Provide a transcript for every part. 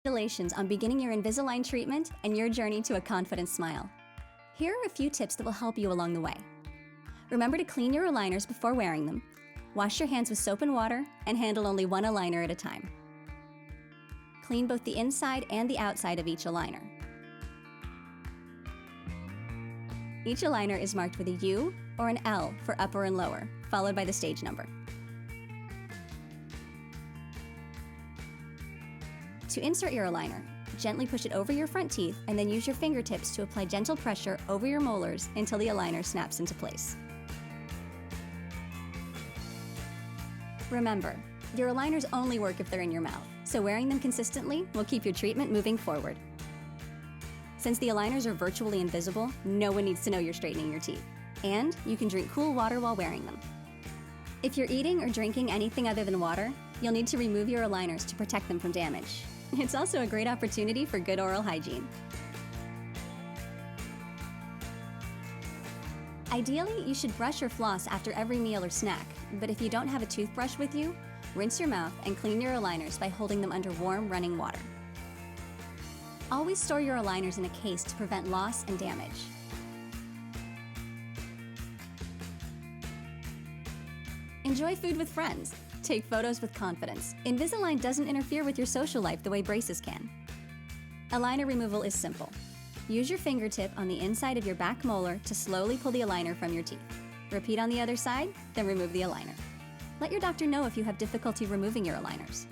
Congratulations on beginning your Invisalign treatment and your journey to a confident smile. Here are a few tips that will help you along the way. Remember to clean your aligners before wearing them. Wash your hands with soap and water and handle only one aligner at a time. Clean both the inside and the outside of each aligner. Each aligner is marked with a U or an L for upper and lower, followed by the stage number. To insert your aligner, gently push it over your front teeth and then use your fingertips to apply gentle pressure over your molars until the aligner snaps into place. Remember, your aligners only work if they're in your mouth, so wearing them consistently will keep your treatment moving forward. Since the aligners are virtually invisible, no one needs to know you're straightening your teeth. And you can drink cool water while wearing them. If you're eating or drinking anything other than water, you'll need to remove your aligners to protect them from damage. It's also a great opportunity for good oral hygiene. Ideally, you should brush or floss after every meal or snack, but if you don't have a toothbrush with you, rinse your mouth and clean your aligners by holding them under warm, running water. Always store your aligners in a case to prevent loss and damage. Enjoy food with friends. Take photos with confidence. Invisalign doesn't interfere with your social life the way braces can. Aligner removal is simple. Use your fingertip on the inside of your back molar to slowly pull the aligner from your teeth. Repeat on the other side, then remove the aligner. Let your doctor know if you have difficulty removing your aligners.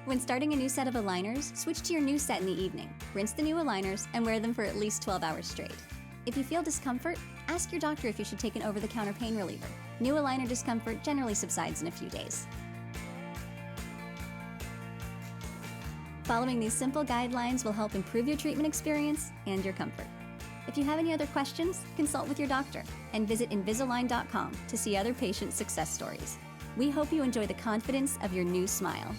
When starting a new set of aligners, switch to your new set in the evening. Rinse the new aligners and wear them for at least 12 hours straight. If you feel discomfort, ask your doctor if you should take an over-the-counter pain reliever. New aligner discomfort generally subsides in a few days. Following these simple guidelines will help improve your treatment experience and your comfort. If you have any other questions, consult with your doctor and visit Invisalign.com to see other patient success stories. We hope you enjoy the confidence of your new smile.